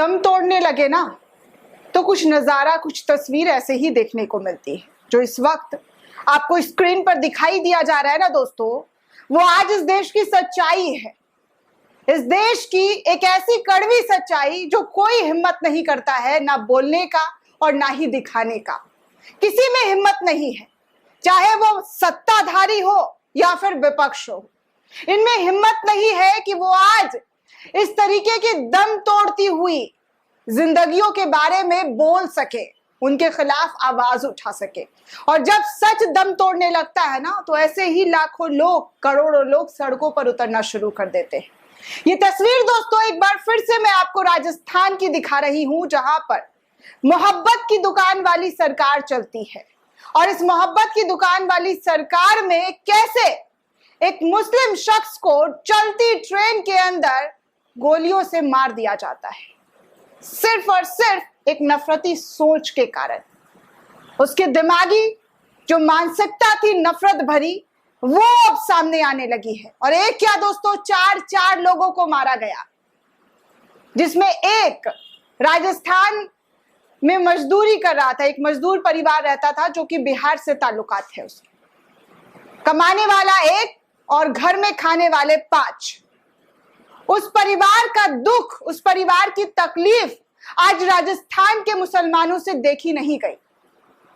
दम तोड़ने लगे ना तो कुछ नजारा, कुछ तस्वीर ऐसे ही देखने को मिलती है। जो इस वक्त आपको स्क्रीन पर दिखाई दिया जा रहा है ना दोस्तों, वो आज इस देश की सच्चाई है। इस देश की एक ऐसी कड़वी सच्चाई जो कोई हिम्मत नहीं करता है ना बोलने का और ना ही दिखाने का। किसी में हिम्मत नहीं है, चाहे वो सत्ताधारी हो या फिर विपक्ष हो। इनमें हिम्मत नहीं है कि वो आज इस तरीके की दम तोड़ती हुई जिंदगियों के बारे में बोल सके, उनके खिलाफ आवाज उठा सके। और जब सच दम तोड़ने लगता है ना, तो ऐसे ही लाखों लोग, करोड़ों लोग सड़कों पर उतरना शुरू कर देते हैं। ये तस्वीर दोस्तों एक बार फिर से मैं आपको राजस्थान की दिखा रही हूं, जहां पर मोहब्बत की दुकान वाली सरकार चलती है। और इस मोहब्बत की दुकान वाली सरकार में कैसे एक मुस्लिम शख्स को चलती ट्रेन के अंदर गोलियों से मार दिया जाता है, सिर्फ और सिर्फ एक नफरती सोच के कारण। उसके दिमागी जो मानसिकता थी नफरत भरी, वो अब सामने आने लगी है। और एक क्या दोस्तों, चार लोगों को मारा गया, जिसमें एक राजस्थान में मजदूरी कर रहा था, एक मजदूर परिवार रहता था जो कि बिहार से ताल्लुकात है उसके। कमाने वाला एक और घर में खाने वाले 5। उस परिवार का दुख, उस परिवार की तकलीफ आज राजस्थान के मुसलमानों से देखी नहीं गई।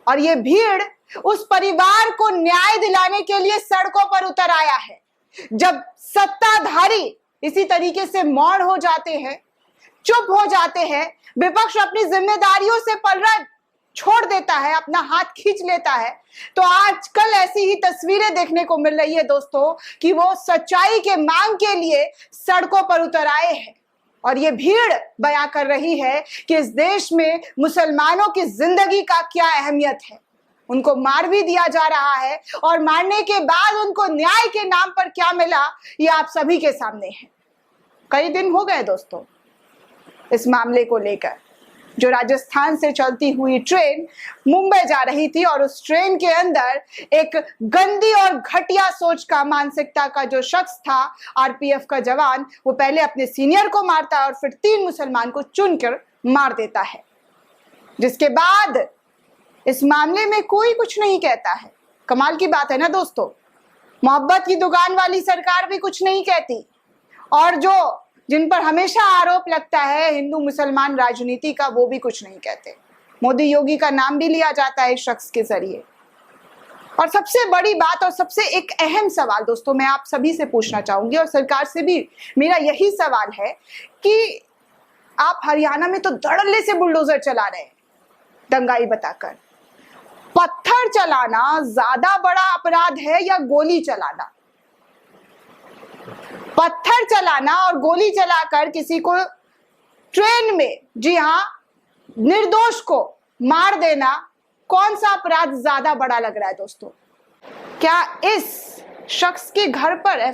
और ये भीड़ उस परिवार को न्याय दिलाने के लिए सड़कों पर उतर आया है। जब सत्ताधारी इसी तरीके से मौन हो जाते हैं, चुप हो जाते हैं, विपक्ष अपनी जिम्मेदारियों से पलड़ा छोड़ देता है, अपना हाथ खींच लेता है, तो आजकल ऐसी ही तस्वीरें देखने को मिल रही है दोस्तों कि वो सच्चाई के मांग के लिए सड़कों पर उतर आए हैं। और ये भीड़ बयां कर रही है कि इस देश में मुसलमानों की जिंदगी का क्या अहमियत है। उनको मार भी दिया जा रहा है और मारने के बाद उनको न्याय के नाम पर क्या मिला, ये आप सभी के सामने है। कई दिन हो गए दोस्तों इस मामले को लेकर। जो राजस्थान से चलती हुई ट्रेन मुंबई जा रही थी और उस ट्रेन के अंदर एक गंदी और घटिया सोच का, मानसिकता का जो शख्स था, आरपीएफ का जवान, वो पहले अपने सीनियर को मारता है और फिर 3 मुसलमान को चुनकर मार देता है। जिसके बाद इस मामले में कोई कुछ नहीं कहता है। कमाल की बात है ना दोस्तों, मोहब्बत की दुकान वाली सरकार भी कुछ नहीं कहती, और जो जिन पर हमेशा आरोप लगता है हिंदू मुसलमान राजनीति का, वो भी कुछ नहीं कहते। मोदी योगी का नाम भी लिया जाता है इस शख्स के जरिए। और सबसे बड़ी बात और सबसे एक अहम सवाल दोस्तों मैं आप सभी से पूछना चाहूंगी, और सरकार से भी मेरा यही सवाल है कि आप हरियाणा में तो धड़ल्ले से बुलडोजर चला रहे हैं दंगाई बताकर। पत्थर चलाना ज्यादा बड़ा अपराध है या गोली चलाना? पत्थर चलाना और गोली चलाकर किसी को ट्रेन में, जी हाँ, निर्दोष को मार देना, कौन सा अपराध ज्यादा बड़ा लग रहा है दोस्तों? क्या इस शख्स के घर पर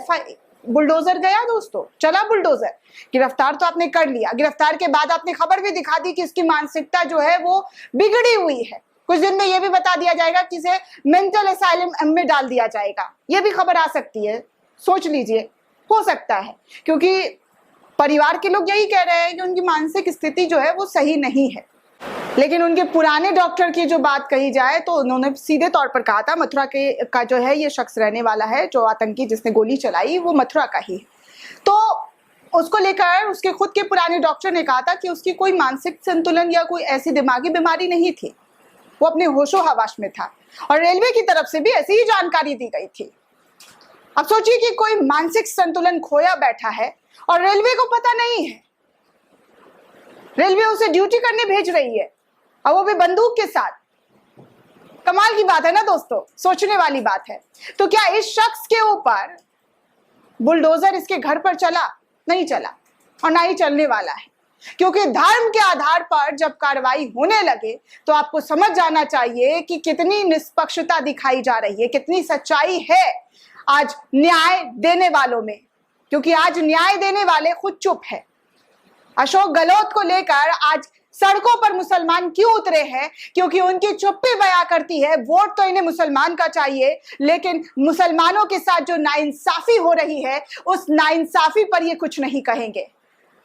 बुलडोजर गया दोस्तों? चला बुलडोजर, गिरफ्तार तो आपने कर लिया, गिरफ्तार के बाद आपने खबर भी दिखा दी कि इसकी मानसिकता जो है वो बिगड़ी हुई है। कुछ दिन में यह भी बता दिया जाएगा कि इसे मेंटल असाइलम में डाल दिया जाएगा। यह भी खबर आ सकती है, सोच लीजिए, हो सकता है, क्योंकि परिवार के लोग यही कह रहे हैं कि उनकी मानसिक स्थिति जो है वो सही नहीं है। लेकिन उनके पुराने डॉक्टर की जो बात कही जाए तो उन्होंने सीधे तौर पर कहा था मथुरा के का जो है ये शख्स रहने वाला है, जो आतंकी जिसने गोली चलाई वो मथुरा का ही है। तो उसको लेकर उसके खुद के पुराने डॉक्टर ने कहा था कि उसकी कोई मानसिक संतुलन या कोई ऐसी दिमागी बीमारी नहीं थी, वो अपने होशो हवास में था। और रेलवे की तरफ से भी ऐसी ही जानकारी दी गई थी। अब सोचिए कि कोई मानसिक संतुलन खोया बैठा है और रेलवे को पता नहीं है, रेलवे उसे ड्यूटी करने भेज रही है, और वो भी बंदूक के साथ। कमाल की बात है ना दोस्तों, सोचने वाली बात है। तो क्या इस शख्स के ऊपर बुलडोजर इसके घर पर चला? नहीं चला, और ना ही चलने वाला है, क्योंकि धर्म के आधार पर जब कार्रवाई होने लगे तो आपको समझ जाना चाहिए कि कितनी निष्पक्षता दिखाई जा रही है, कितनी सच्चाई है आज न्याय देने वालों में। क्योंकि आज न्याय देने वाले खुद चुप है। अशोक गहलोत को लेकर आज सड़कों पर मुसलमान क्यों उतरे हैं? क्योंकि उनकी चुप्पी बयां करती है वोट तो इन्हें मुसलमान का चाहिए, लेकिन मुसलमानों के साथ जो नाइंसाफी हो रही है उस नाइंसाफी पर ये कुछ नहीं कहेंगे।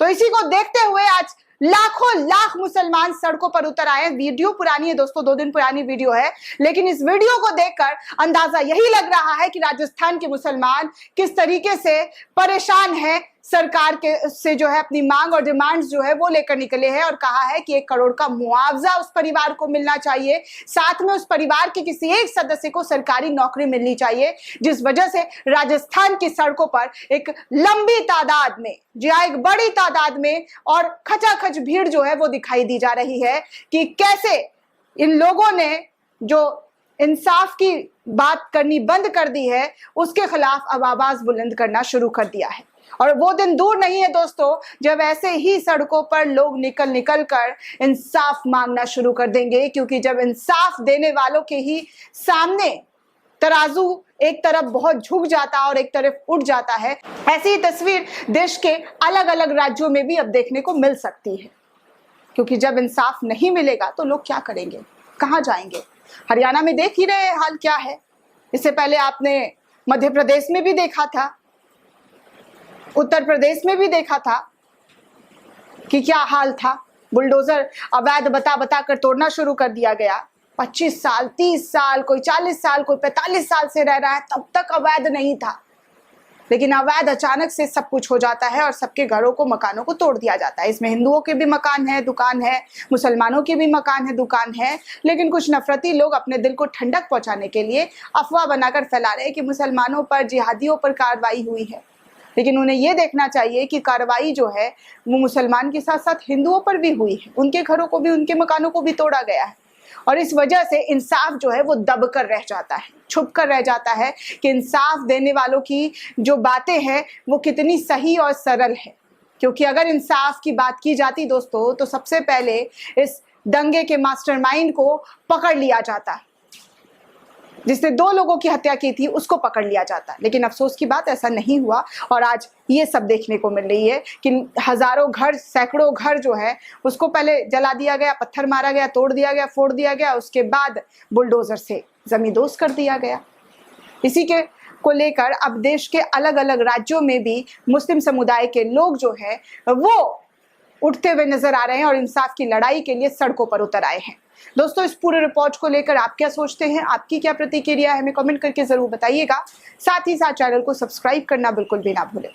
तो इसी को देखते हुए आज लाखों लाख मुसलमान सड़कों पर उतर आए। वीडियो पुरानी है दोस्तों, 2 दिन पुरानी वीडियो है, लेकिन इस वीडियो को देखकर अंदाजा यही लग रहा है कि राजस्थान के मुसलमान किस तरीके से परेशान है, सरकार के से जो है अपनी मांग और डिमांड्स जो है वो लेकर निकले हैं और कहा है कि 1 करोड़ का मुआवजा उस परिवार को मिलना चाहिए, साथ में उस परिवार के किसी एक सदस्य को सरकारी नौकरी मिलनी चाहिए, जिस वजह से राजस्थान की सड़कों पर एक लंबी तादाद में, जी हाँ, एक बड़ी तादाद में और खचाखच भीड़ जो है वो दिखाई दी जा रही है कि कैसे इन लोगों ने जो इंसाफ की बात करनी बंद कर दी है उसके खिलाफ अब आवाज बुलंद करना शुरू कर दिया है। और वो दिन दूर नहीं है दोस्तों जब ऐसे ही सड़कों पर लोग निकल कर इंसाफ मांगना शुरू कर देंगे, क्योंकि जब इंसाफ देने वालों के ही सामने तराजू एक तरफ बहुत झुक जाता और एक तरफ उठ जाता है, ऐसी ही तस्वीर देश के अलग अलग राज्यों में भी अब देखने को मिल सकती है। क्योंकि जब इंसाफ नहीं मिलेगा तो लोग क्या करेंगे, कहां जाएंगे? हरियाणा में देख ही रहे हाल क्या है। इससे पहले आपने मध्य प्रदेश में भी देखा था, उत्तर प्रदेश में भी देखा था कि क्या हाल था। बुलडोजर अवैध बता कर तोड़ना शुरू कर दिया गया। 25 साल, 30 साल, कोई 40 साल, कोई 45 साल से रह रहा है, तब तक अवैध नहीं था, लेकिन अवैध अचानक से सब कुछ हो जाता है और सबके घरों को, मकानों को तोड़ दिया जाता है। इसमें हिंदुओं के भी मकान है, दुकान है, मुसलमानों के भी मकान है, दुकान है, लेकिन कुछ नफरती लोग अपने दिल को ठंडक पहुंचाने के लिए अफवाह बनाकर फैला रहे हैं कि मुसलमानों पर, जिहादियों पर कार्रवाई हुई है। लेकिन उन्हें यह देखना चाहिए कि कार्रवाई जो है वो मुसलमान के साथ साथ हिंदुओं पर भी हुई है, उनके घरों को भी, उनके मकानों को भी तोड़ा गया है। और इस वजह से इंसाफ जो है वो दब कर रह जाता है, छुप कर रह जाता है कि इंसाफ देने वालों की जो बातें हैं वो कितनी सही और सरल है। क्योंकि अगर इंसाफ की बात की जाती दोस्तों तो सबसे पहले इस दंगे के मास्टरमाइंड को पकड़ लिया जाता, जिसने 2 लोगों की हत्या की थी उसको पकड़ लिया जाता। लेकिन अफसोस की बात ऐसा नहीं हुआ और आज ये सब देखने को मिल रही है कि हजारों घर, सैकड़ों घर जो है उसको पहले जला दिया गया, पत्थर मारा गया, तोड़ दिया गया, फोड़ दिया गया, उसके बाद बुलडोजर से जमींदोज कर दिया गया। इसी के को लेकर अब देश के अलग अलग राज्यों में भी मुस्लिम समुदाय के लोग जो है वो उठते हुए नजर आ रहे हैं और इंसाफ की लड़ाई के लिए सड़कों पर उतर आए हैं। दोस्तों, इस पूरे रिपोर्ट को लेकर आप क्या सोचते हैं, आपकी क्या प्रतिक्रिया है, हमें कमेंट करके जरूर बताइएगा। साथ ही साथ चैनल को सब्सक्राइब करना बिल्कुल भी ना भूलें।